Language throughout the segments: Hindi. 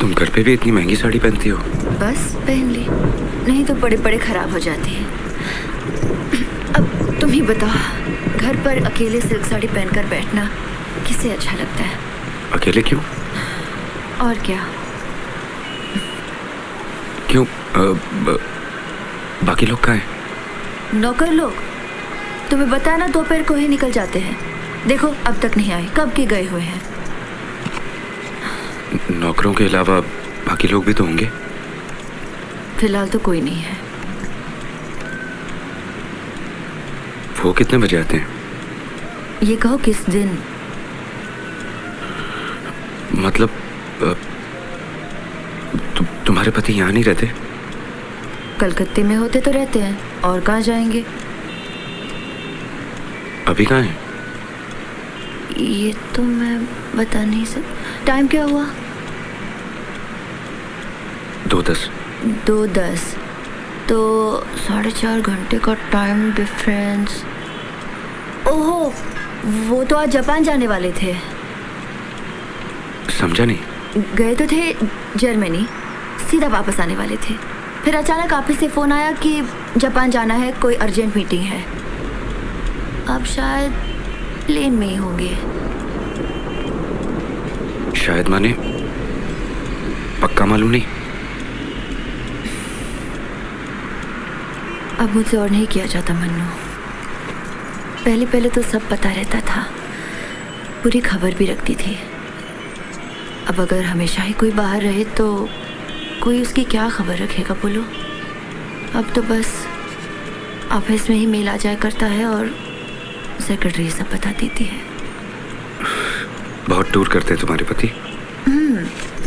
तुम घर पे भी इतनी महंगी साड़ी पहनती हो? बस पहन ली, नहीं तो बड़े बड़े खराब हो जाती है। अब तुम ही बताओ, घर पर अकेले सिल्क साड़ी पहनकर बैठना किसे अच्छा लगता है? अकेले क्यों? और क्या? क्यों? बाकी लोग कहाँ हैं? नौकर लोग तुम्हें बताया ना, दोपहर को ही निकल जाते हैं। देखो अब तक नहीं आए, कब के गए हुए हैं। नौकरों के अलावा बाकी लोग भी तो होंगे। फिलहाल तो कोई नहीं है। वो कितने बजे आते हैं? ये कहो किस दिन? मतलब तुम्हारे पति यहाँ नहीं रहते? कलकत्ते में होते तो रहते हैं, और कहाँ जाएंगे? अभी कहाँ हैं? ये तो मैं बता नहीं सकता। टाइम क्या हुआ? 2:10। 2:10 तो 4.5 घंटे का टाइम डिफरेंस। ओहो, वो तो आज जापान जाने वाले थे। समझा नहीं। गए तो थे जर्मनी, सीधा वापस आने वाले थे। फिर अचानक ऑफिस से फ़ोन आया कि जापान जाना है, कोई अर्जेंट मीटिंग है। अब शायद प्लेन में ही होंगे। शायद माने पक्का मालूम नहीं। अब मुझसे और नहीं किया जाता मन्नू। पहले पहले तो सब पता रहता था, पूरी खबर भी रखती थी। अब अगर हमेशा ही कोई बाहर रहे तो कोई उसकी क्या खबर रखेगा बोलो? अब तो बस ऑफिस में ही मेल आ जाया करता है और सेक्रेटरी सब बता देती है। बहुत टूर करते हैं तुम्हारे पति?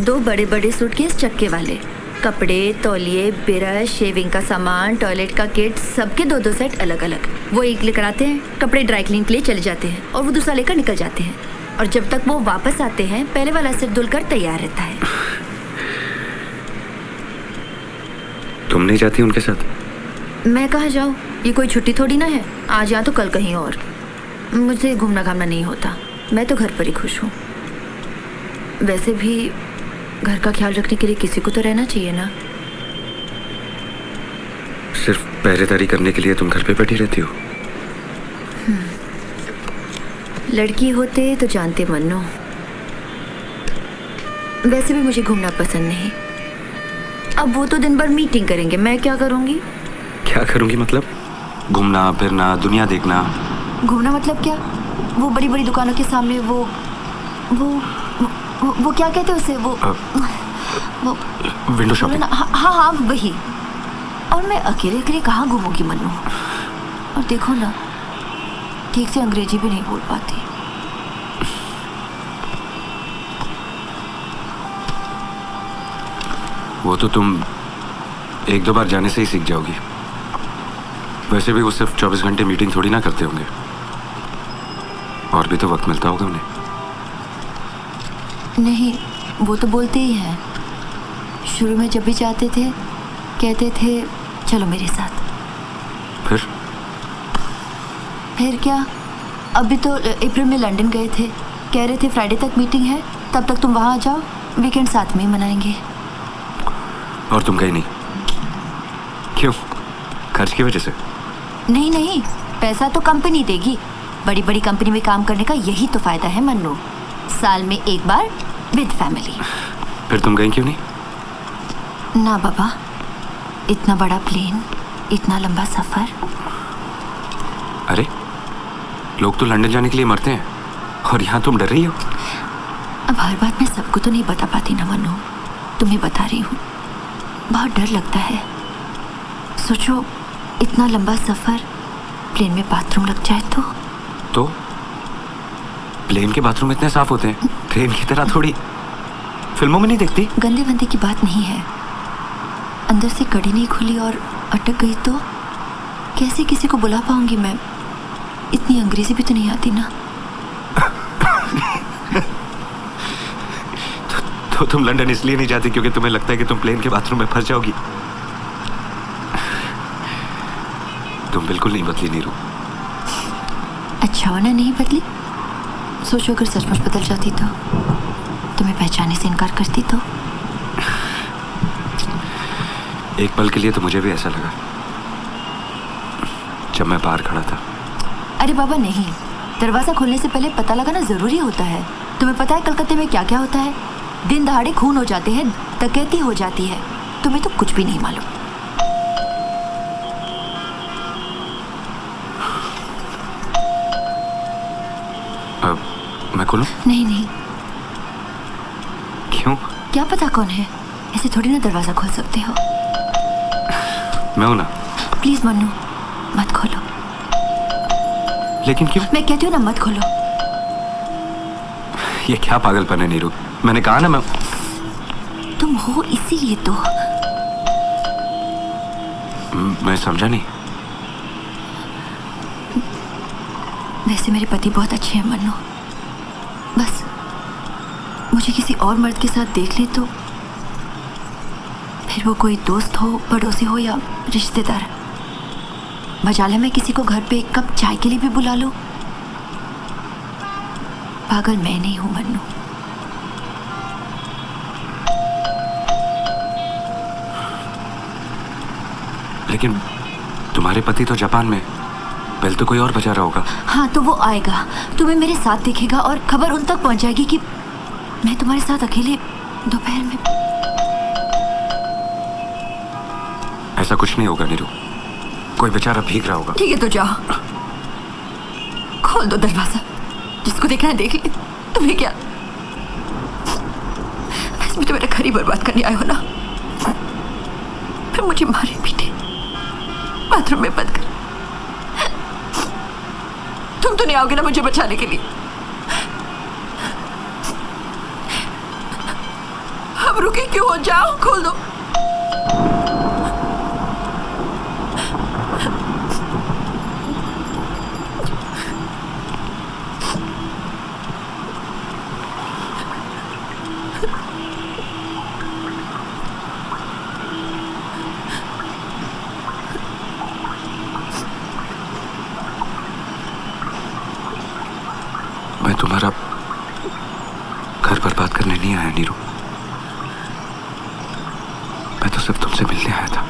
2 बड़े बड़े सूटकेस चक्के वाले, कपड़े, तौलिए, ब्रश, शेविंग का सामान, टॉयलेट का किट, सबके 2-2 सेट अलग अलग। वो एक लेकर आते हैं, कपड़े ड्राई क्लीन के लिए चले जाते हैं और वो दूसरा लेकर निकल जाते हैं। और जब तक वो वापस आते हैं पहले वाला सिर धुलकर तैयार रहता है। तुम नहीं जाती उनके साथ? मैं कहाँ जाऊँ, ये कोई छुट्टी थोड़ी ना है। आज या तो कल कहीं और। मुझे घूमना घामना नहीं होता, मैं तो घर पर ही खुश हूँ। वैसे भी घर का ख्याल रखने के लिए किसी को तो रहना चाहिए ना। सिर्फ पहरेदारी करने के लिए तुम घर पे बैठी रहती हो? लड़की होते तो जानते मन्नू। वैसे भी मुझे घूमना पसंद नहीं। अब वो तो दिन भर मीटिंग करेंगे, मैं क्या करूँगी? क्या करूँगी मतलब? घूमना फिरना, दुनिया देखना। घूमना मतलब क्या? वो बड़ी बड़ी दुकानों के सामने वो क्या कहते हैं उसे? वो विंडो शॉपिंग। हाँ हाँ वही। और मैं अकेले अकेले कहाँ घूमूंगी मन्नू? और देखो ना, ठीक से अंग्रेजी भी नहीं बोल पाती। वो तो तुम 1-2 बार जाने से ही सीख जाओगी। वैसे भी वो सिर्फ 24 घंटे मीटिंग थोड़ी ना करते होंगे, और भी तो वक्त मिलता होगा उन्हें। नहीं, वो तो बोलते ही हैं। शुरू में जब भी जाते थे कहते थे चलो मेरे साथ। फिर क्या? अभी तो अप्रैल में लंदन गए थे, कह रहे थे फ्राइडे तक मीटिंग है, तब तक तुम वहाँ आ जाओ, वीकेंड साथ में ही मनाएंगे। और तुम गई नहीं? क्यों? खर्च की वजह से? नहीं नहीं, पैसा तो कंपनी देगी। बड़ी बड़ी कंपनी में काम करने का यही तो फायदा है मन्नू, साल में एक बार विद फैमिली। फिर तुम गई क्यों नहीं? ना बाबा, इतना बड़ा प्लेन, इतना लंबा सफर। अरे लोग तो लंदन जाने के लिए मरते हैं, और यहाँ तुम डर रही हो? अब हर बात मैं सबको तो नहीं बता पाती ना मन्नू, तुम्हें बता रही हूँ। बहुत डर लगता है। सोचो, इतना लंबा सफर, प्लेन में बाथरूम लग जाए तो प्लेन के बाथरूम इतने साफ होते हैं, ट्रेन की तरह थोड़ी। फिल्मों में नहीं देखती? गंदे वंदे की बात नहीं है, अंदर से कड़ी नहीं खुली और अटक गई तो कैसे किसी को बुला पाऊंगी मैं? इतनी अंग्रेजी भी तो नहीं आती ना। तो तुम लंदन इसलिए नहीं जाती क्योंकि तुम्हें लगता है कि तुम प्लेन के बाथरूम में फंस जाओगी? तुम बिल्कुल नहीं बदली नीरू। अच्छा होना नहीं बदली। सोचो अगर सचमुच बदल जाती तो, तुम्हें पहचानने से इनकार करती तो। एक पल के लिए तो मुझे भी ऐसा लगा जब मैं बाहर खड़ा था। अरे बाबा नहीं, दरवाजा खोलने से पहले पता लगाना जरूरी होता है। तुम्हें पता है कलकत्ते में क्या क्या होता है? दिन दहाड़े खून हो जाते हैं, डकैती हो जाती है। तुम्हें तो कुछ भी नहीं मालूम। अब मैं खोलूं? नहीं नहीं, क्यों? क्या पता कौन है, ऐसे थोड़ी ना दरवाजा खोल सकते हो। मैं हूं ना। प्लीज मन्नू, मत खोलो। लेकिन क्यों? मैं कहती हूँ ना, मत खोलो। ये क्या पागलपन है नीरू? मैंने कहा ना मैं। तुम हो इसीलिए तो। मैं समझा नहीं। वैसे मेरे पति बहुत अच्छे हैं मन्नू, बस मुझे किसी और मर्द के साथ देख ले तो, फिर वो कोई दोस्त हो, पड़ोसी हो या रिश्तेदार, मजाल है मैं किसी को घर पे एक कप चाय के लिए भी बुला लूं। पागल मैं नहीं हूं मन्नू। लेकिन तुम्हारे पति तो जापान में, पहले तो कोई और बचा रहा होगा। हाँ तो वो आएगा, तुम्हें मेरे साथ दिखेगा और खबर उन तक पहुंच जाएगी कि मैं तुम्हारे साथ अकेले दोपहर में। ऐसा कुछ नहीं होगा नीरू, कोई बेचारा भीग रहा होगा। ठीक है तो जाओ, खोल दो दरवाजा, जिसको देखना है देख ले। तुम्हें क्या, इसमें तो मेरा घर ही बर्बाद करने आए हो ना, फिर मुझे मारे पीटे बाथरूम में बंद कर। तुम तो नहीं आओगे ना मुझे बचाने के लिए? अब रुके क्यों हो? जाओ खोल दो। मैं तुम्हारा घर बर्बाद करने नहीं आया नीरू, मैं तो सिर्फ तुमसे मिलने आया था।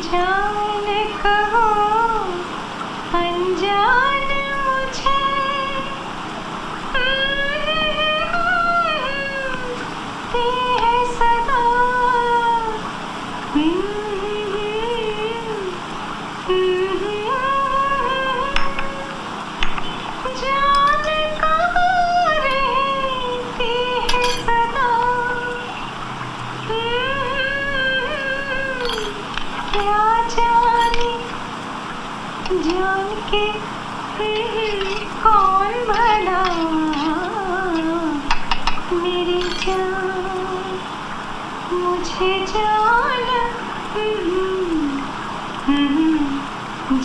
जान कहो अनजान मुझे ती है सदा। जान कहो रहती है सदा। क्या जाने जान के कौन भला मेरी जान मुझे जान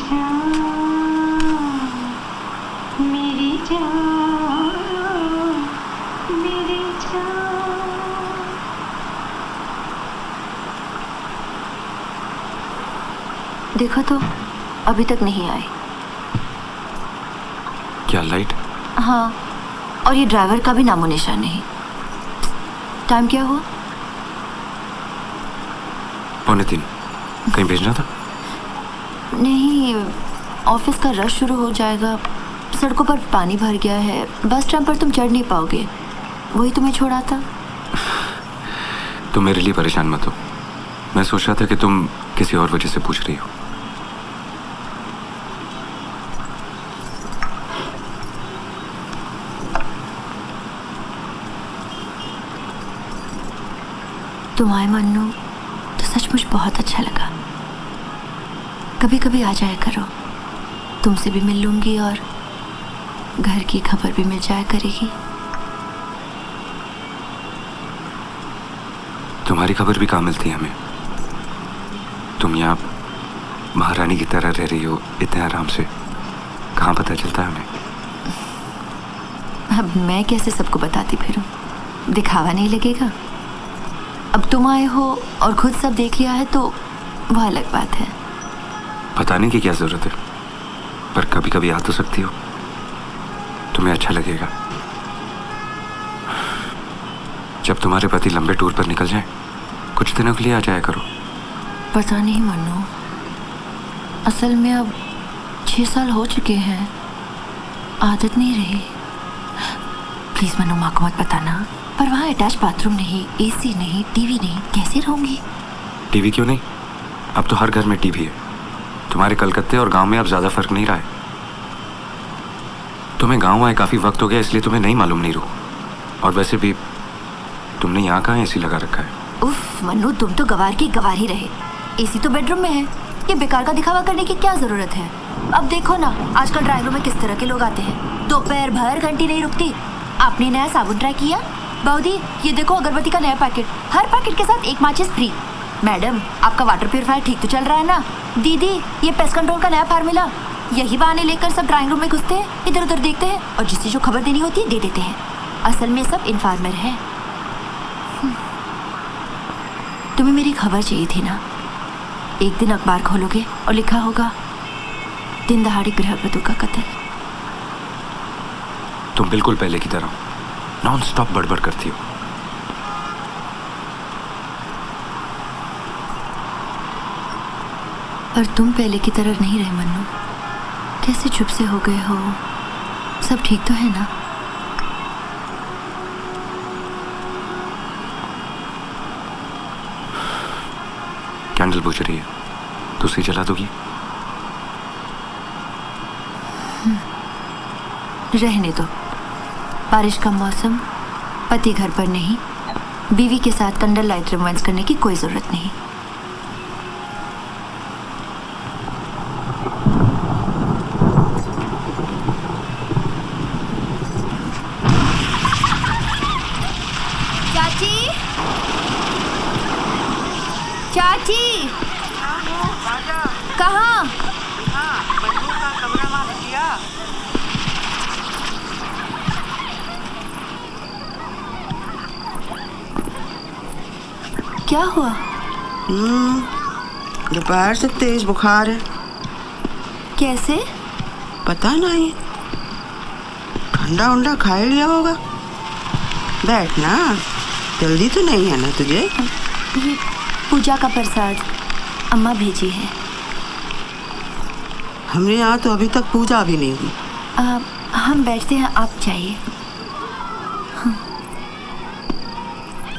जान मेरी जान मेरी जान। देखो तो अभी तक नहीं आए। क्या लाइट? हाँ, और ये ड्राइवर का भी नामो निशान नहीं। टाइम क्या हुआ? 2:45। कहीं भेजना था? नहीं, ऑफिस का रश शुरू हो जाएगा, सड़कों पर पानी भर गया है, बस स्टैंड पर तुम चढ़ नहीं पाओगे, वही तुम्हें छोड़ा था। तुम मेरे लिए परेशान मत हो। मैं सोच रहा था कि तुम किसी और वजह से पूछ रही हो। तुम आए मन्नू तो सचमुच बहुत अच्छा लगा। कभी कभी आ जाया करो, तुमसे भी मिल लूंगी और घर की खबर भी मिल जाया करेगी। तुम्हारी खबर भी कहाँ मिलती है हमें? तुम यहाँ महारानी की तरह रह रही हो इतने आराम से, कहाँ पता चलता है हमें? अब मैं कैसे सबको बताती फिरूं? दिखावा नहीं लगेगा। अब तुम आए हो और खुद सब देख लिया है तो वह अलग बात है। बताने की क्या जरूरत है, पर कभी कभी आ तो सकती हो, तुम्हें अच्छा लगेगा। जब तुम्हारे पति लंबे टूर पर निकल जाएं, कुछ दिनों के लिए आ जाया करो। पता नहीं मन्नू, असल में अब 6 साल हो चुके हैं, आदत नहीं रही। प्लीज मन्नू, माँ को मत बताना। पर वहाँ अटैच बाथरूम नहीं, एसी नहीं, टीवी नहीं, कैसे रहूंगी? टीवी क्यों नहीं? अब तो हर घर में टीवी है। तुम्हारे कलकत्ते और गांव में अब ज्यादा फर्क नहीं रहा है। तुम्हें गांव आए काफी वक्त हो गया, इसलिए तुम्हें नहीं मालूम नहीं रू। और वैसे भी तुमने यहाँ कहाँ एसी लगा रखा है? उफ मन्नू, तुम तो गवार की गवार ही रहे। एसी तो बेडरूम में है, ये बेकार का दिखावा करने की क्या जरूरत है? अब देखो ना, आजकल ड्राइवरों में किस तरह के लोग आते हैं। दोपहर भर घंटी नहीं रुकती। आपने नया साबुन ट्राई किया? बाउदी, ये देखो अगरबत्ती का नया पैकेट, हर पैकेट के साथ एक माचिस फ्री। मैडम, आपका वाटर प्यूरिफायर ठीक तो चल रहा है ना? दीदी, ये पेस्ट कंट्रोल का नया फार्मूला। यही बहाने लेकर सब ड्राइंग रूम में घुसते हैं, इधर उधर देखते हैं और जिसे जो खबर देनी होती है दे देते हैं। असल में सब इन्फॉर्मर है। तुम्हें मेरी खबर चाहिए थी ना? एक दिन अखबार खोलोगे और लिखा होगा दिन दहाड़ी गृहवधू का कत्ल। तुम बिल्कुल पहले की तरह नॉन स्टॉप बड़बड़ करती हो। पर तुम पहले की तरह नहीं रहे मन्नू। कैसे चुप से हो गए हो? सब ठीक तो है ना? कैंडल बुझ रही है, दूसरी जला दोगी? रहने दो। बारिश का मौसम, पति घर पर नहीं, बीवी के साथ कैंडल लाइट रोमांस करने की कोई जरूरत नहीं। चाची, चाची, कहाँ? क्या हुआ? दोपहर से तेज बुखार है। कैसे? पता नहीं, ठंडा उंडा खा ही लिया होगा। बैठ ना, जल्दी तो नहीं है ना तुझे? ये पूजा का प्रसाद अम्मा भेजी है। हमरे यहाँ तो अभी तक पूजा भी नहीं हुई। हम बैठते हैं, आप जाइए।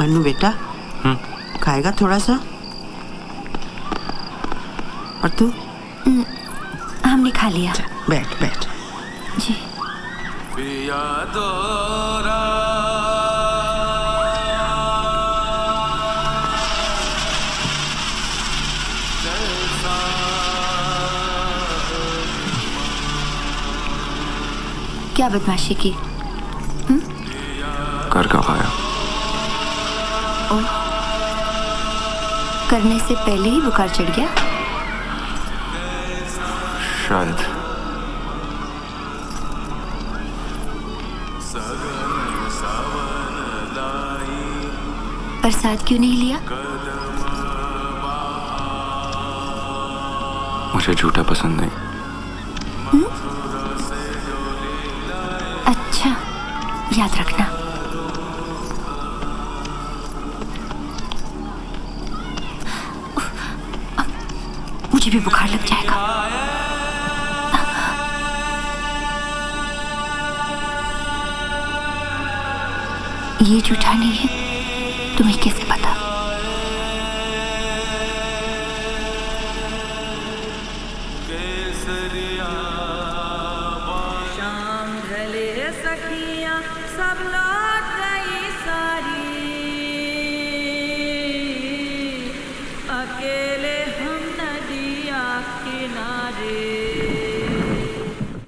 मन्नू बेटा, खाएगा थोड़ा सा? और तू? हमने खा लिया। बैठ बैठ। जी। क्या बदमाशी की? कर कब आया? करने से पहले ही बुखार चढ़ गया? शायद। प्रसाद क्यों नहीं लिया? मुझे झूठा पसंद नहीं। अच्छा, याद रखना। मुझे भी बुखार लग जाएगा। ये झूठा नहीं है, तुम्हें कैसे पता? शाम ढले सखियां सब लोग